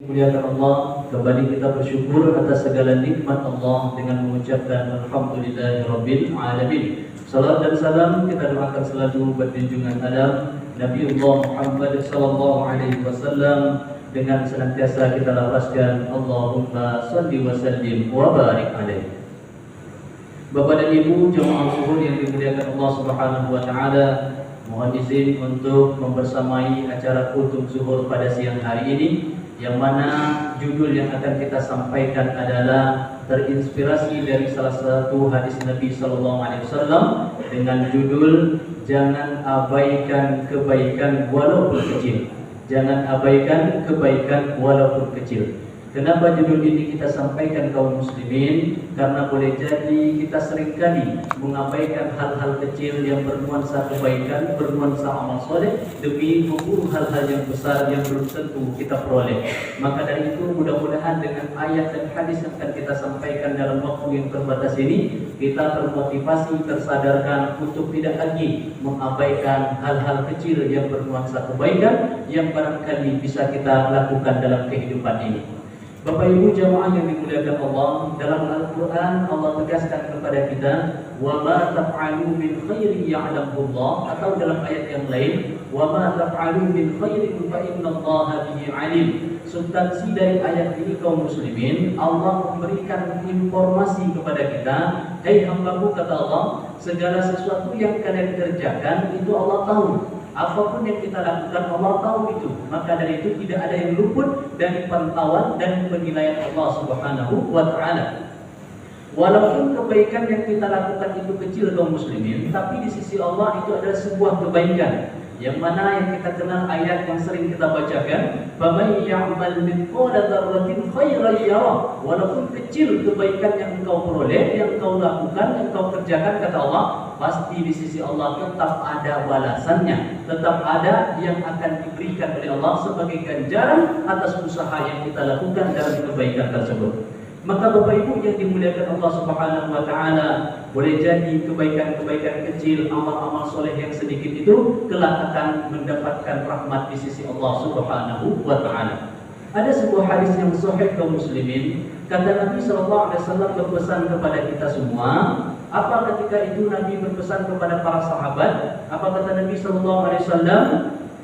Muliakan Allah, kembali kita bersyukur atas segala nikmat Allah dengan mengucapkan Alhamdulillahirabbil alamin. Salam dan salam kita doakan selalu bagi junjungan Adam Nabiullah Muhammad sallallahu alaihi wasallam, dengan senantiasa kita lafazkan Allahumma shalli wa sallim wa barik alaihi. Bapak dan Ibu jemaah zuhur yang dimuliakan Allah Subhanahu wa taala, mohon izin untuk membersamai acara kultum zuhur pada siang hari ini, yang mana judul yang akan kita sampaikan adalah terinspirasi dari salah satu hadis Nabi sallallahu alaihi wasallam dengan judul jangan abaikan kebaikan walaupun kecil. Jangan abaikan kebaikan walaupun kecil. Kenapa judul ini kita sampaikan kaum muslimin? Karena boleh jadi kita seringkali mengabaikan hal-hal kecil yang bernuansa kebaikan, bernuansa amal soleh demi memburu hal-hal yang besar yang belum tentu kita peroleh. Maka dari itu mudah-mudahan dengan ayat dan hadis yang akan kita sampaikan dalam waktu yang terbatas ini, kita termotivasi, tersadarkan untuk tidak lagi mengabaikan hal-hal kecil yang bernuansa kebaikan yang barangkali bisa kita lakukan dalam kehidupan ini. Bapak Ibu jamaah yang dimuliakan Allah, dalam Al-Quran Allah tegaskan kepada kita, wa ma taf'alu min khairin ya'lamuhu Allah, atau dalam ayat yang lain, wa ma taf'alu min khairin fa innallaha bihi alim. Substansi dari ayat ini kaum muslimin, Allah memberikan informasi kepada kita, hai hambaku kata Allah, segala sesuatu yang kalian kerjakan itu Allah tahu. Apapun yang kita lakukan Allah tahu itu. Maka dari itu tidak ada yang luput dari pantauan dan penilaian Allah Subhanahu wa taala. Walaupun kebaikan yang kita lakukan itu kecil kaum muslimin, tapi di sisi Allah itu adalah sebuah kebaikan. Yang mana yang kita kenal ayat yang sering kita bacakan, "Faman ya'mal mithqala dzarratin khairan yarah." Walaupun kecil kebaikan yang engkau peroleh, yang engkau lakukan, yang engkau kerjakan, kata Allah, pasti di sisi Allah tetap ada balasannya, tetap ada yang akan diberikan oleh Allah sebagai ganjaran atas usaha yang kita lakukan dalam kebaikan tersebut. Maka Bapak Ibu yang dimuliakan Allah Subhanahu wa taala, boleh jadi kebaikan-kebaikan kecil, amal-amal soleh yang sedikit itu kelak akan mendapatkan rahmat di sisi Allah Subhanahu wa taala. Ada sebuah hadis yang sahih kaum muslimin, kata Nabi sallallahu alaihi wasallam berpesan kepada kita semua. Apa ketika itu Nabi berpesan kepada para sahabat? Apa kata Nabi sallallahu alaihi wasallam?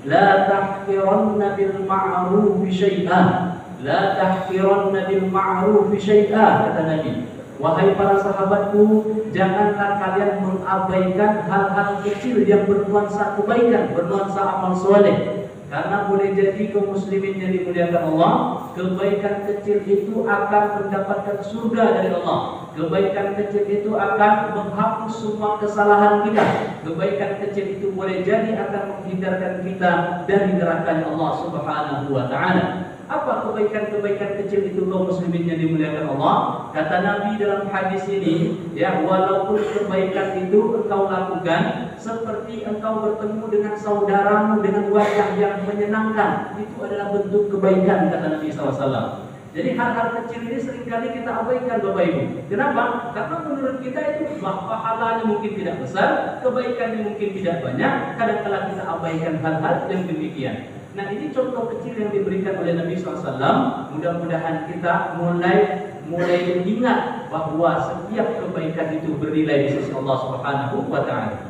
La tahqiranna bil ma'ruf syai'an. La tahqiranna bil ma'ruf syai'a, kata Nabi. Wahai para sahabatku, janganlah kalian mengabaikan hal-hal kecil yang bernuansa kebaikan, bernuansa amal soleh. Karena boleh jadi kaum muslimin yang dimuliakan Allah, kebaikan kecil itu akan mendapatkan surga dari Allah. Kebaikan kecil itu akan menghapus semua kesalahan kita. Kebaikan kecil itu boleh jadi akan menghindarkan kita dari nerakanya Allah Subhanahu wa taala. Apa kebaikan-kebaikan kecil itu kaum muslimin yang dimuliakan Allah? Kata Nabi dalam hadis ini, ya, walaupun kebaikan itu engkau lakukan seperti engkau bertemu dengan saudaramu dengan wajah yang menyenangkan, itu adalah bentuk kebaikan, kata Nabi SAW. Jadi hal-hal kecil ini seringkali kita abaikan Bapak Ibu. Kenapa? Karena menurut kita itu pahalanya mungkin tidak besar, kebaikannya mungkin tidak banyak, kadang-kala kita abaikan hal-hal yang demikian. Nah, ini contoh kecil yang diberikan oleh Nabi SAW. Mudah-mudahan kita mulai mengingat bahwa setiap kebaikan itu bernilai di sisi Allah Subhanahu wa taala.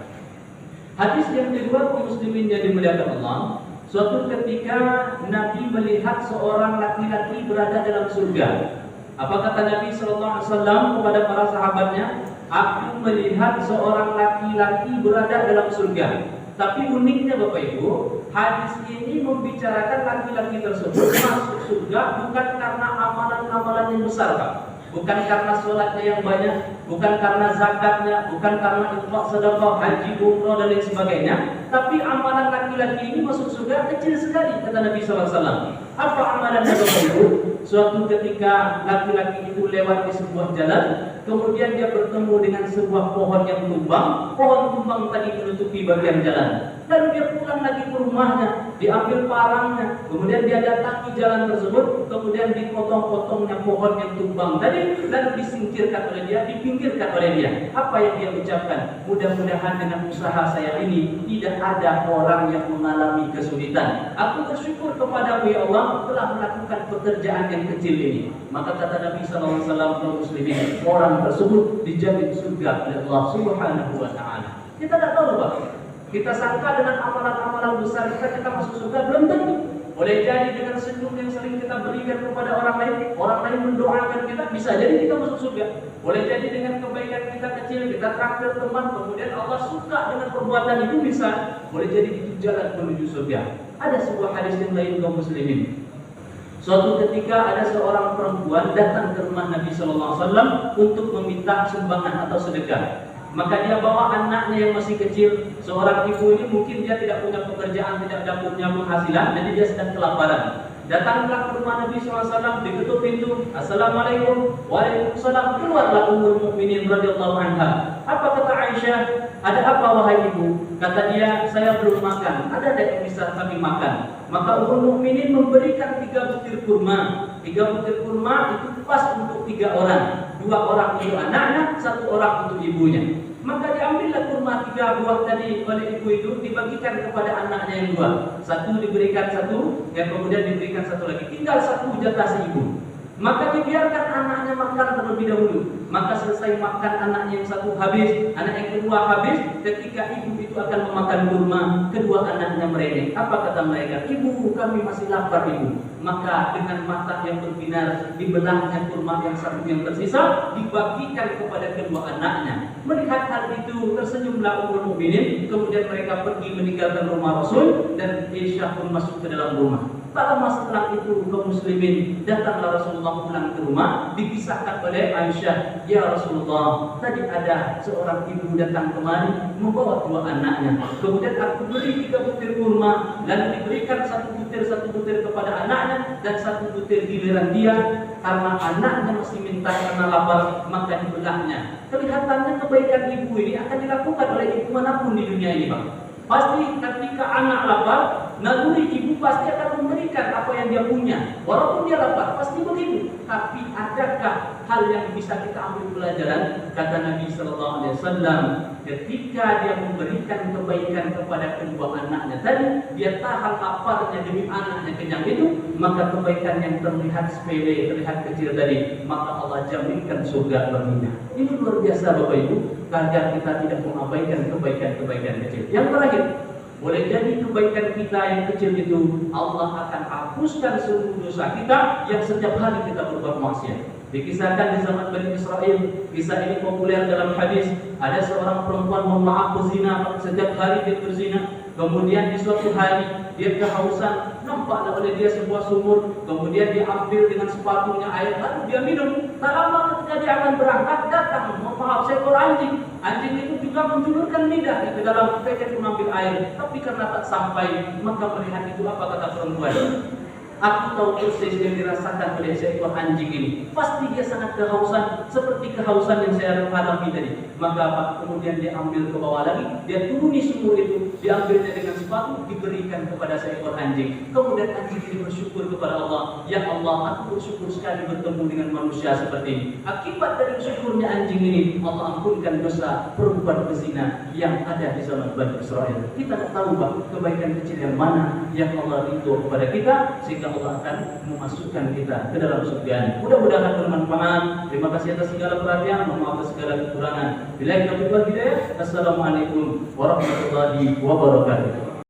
Hadis yang kedua kaum muslimin yang dimuliakan Allah, suatu ketika Nabi melihat seorang laki-laki berada dalam surga. Apa kata Nabi SAW kepada para sahabatnya? Aku melihat seorang laki-laki berada dalam surga. Tapi uniknya Bapak Ibu, hadis ini membicarakan laki-laki tersebut masuk surga bukan karena amalan-amalan yang besar, Pak. Bukan karena sholatnya yang banyak, bukan karena zakatnya, bukan karena infak, sedekah, haji, umrah dan lain sebagainya. Tapi amalan laki-laki ini masuk surga kecil sekali, kata Nabi SAW. Apa amalannya Bapak Ibu? Suatu ketika laki-laki itu lewat di sebuah jalan, kemudian dia bertemu dengan sebuah pohon yang tumbang. Pohon tumbang tadi menutupi bagian jalan. Lalu dia pulang lagi ke rumahnya, diambil parangnya, kemudian dia datangi jalan tersebut, kemudian dipotong-potongnya pohon yang tumbang tadi, lalu disingkirkan oleh dia, dipinggirkan oleh dia. Apa yang dia ucapkan? Mudah-mudahan dengan usaha saya ini tidak ada orang yang mengalami kesulitan. Aku bersyukur kepadamu ya Allah telah melakukan pekerjaan yang kecil ini. Maka kata Nabi SAW, kaum muslimin, orang tersebut dijamin surga oleh Allah Subhanahu wa Ta'ala. Kita tidak tahu, Pak. Kita sangka dengan amalan-amalan besar kita masuk surga, belum tentu. Boleh jadi dengan senyum yang sering kita berikan kepada orang lain mendoakan kita, bisa jadi kita masuk surga. Boleh jadi dengan kebaikan kita kecil, kita traktir teman, kemudian Allah suka dengan perbuatan itu, bisa. Boleh jadi itu jalan menuju surga. Ada sebuah hadis yang lain, kaum muslimin. Suatu ketika ada seorang perempuan datang ke rumah Nabi SAW untuk meminta sumbangan atau sedekah. Maka dia bawa anaknya yang masih kecil. Seorang ibu ini mungkin dia tidak punya pekerjaan, tidak punya penghasilan, jadi dia sedang kelaparan. Datanglah ke rumah Nabi SAW, diketuk pintu. Assalamualaikum. Waalaikumsalam. Keluarlah Ummul Mukminin radhiyallahu anha. Apa kata Aisyah? Ada apa wahai ibu? Kata dia, saya belum makan. Ada yang bisa kami makan? Maka Ummul Mukminin memberikan 3 butir kurma. 3 butir kurma itu pas untuk 3 orang. 2 orang untuk anaknya, 1 orang untuk ibunya. Maka diambillah kurma 3 buah tadi oleh ibu itu, dibagikan kepada anaknya yang 2. 1 diberikan 1, yang kemudian diberikan 1 lagi. Tinggal 1 jatah si ibu. Maka dibiarkan anaknya makan terlebih dahulu. Maka selesai makan anaknya yang 1 habis, anak yang kedua habis. Ketika ibu itu akan memakan kurma, kedua anaknya merengek. Apa kata mereka? Ibu, kami masih lapar ibu. Maka dengan mata yang berbinar, dibelahnya kurma yang 1 yang tersisa, dibagikan kepada kedua anaknya. Melihat hal itu, tersenyumlah Ummul Mukminin. Kemudian mereka pergi meninggalkan rumah Rasul, dan Aisyah pun masuk ke dalam rumah. Tak lama setelah itu, kaum muslimin, datanglah Rasulullah pulang ke rumah, dipisahkan oleh Aisyah. Ya Rasulullah, tadi ada seorang ibu datang kemari membawa 2 anaknya. Kemudian aku beri 3 butir kurma, lalu diberikan 1 butir kepada anaknya, dan 1 butir giliran dia. Karena anaknya masih minta karena lapar, maka dibelahnya. Kelihatannya kebaikan ibu ini akan dilakukan oleh ibu manapun di dunia ini, Pak. Pasti ketika anak lapar, naluri ibu pasti akan memberikan apa yang dia punya. Walaupun dia lapar, pasti begitu. Tapi adakah hal yang bisa kita ambil pelajaran? Kata Nabi SAW, ketika dia memberikan kebaikan kepada kedua anaknya tadi, dia tahan laparnya demi anaknya kenyang itu, maka kebaikan yang terlihat sepele, terlihat kecil tadi, maka Allah jaminkan surga baginya. Ini luar biasa Bapak Ibu, agar kita tidak mengabaikan kebaikan-kebaikan kecil. Yang terakhir, boleh jadi kebaikan kita yang kecil itu Allah akan hapuskan seluruh dosa kita yang setiap hari kita berbuat maksiat. Dikisahkan di zaman Bani Israel, kisah ini populer dalam hadis. Ada seorang perempuan mohon maaf berzina, setiap hari dia berzina. Kemudian di suatu hari dia kehausan, nampaklah oleh dia sebuah sumur. Kemudian dia ambil dengan sepatunya air, lalu dia minum. Tak lama ketika dia akan berangkat, datang mohon maaf seekor anjing. Anjing itu juga menjulurkan lidah ke dalam peket mengambil air, tapi karena tak sampai, maka melihat itu apa kata perempuan? Aku tahu persis yang dirasakan oleh seekor anjing ini. Pasti dia sangat kehausan, seperti kehausan yang saya alami tadi. Maka apa? Kemudian dia ambil ke bawah lagi, dia turuni sumur itu, diambilnya dengan sepatu, diberikan kepada seekor anjing. Kemudian anjing ini bersyukur kepada Allah. Ya Allah, aku bersyukur sekali bertemu dengan manusia seperti ini. Akibat dari syukurnya anjing ini, Allah ampunkan dosa perempuan pezina yang ada di zaman Bani Israel. Kita tak tahu bah, kebaikan kecil yang mana yang Allah ridho kepada kita, sehingga Allah akan memasukkan kita ke dalam surga. Mudah-mudahan bermanfaat. Terima kasih atas segala perhatian, mohon maaf atas segala kekurangan. Bila kita berhidayah, assalamualaikum warahmatullahi wabarakatuh.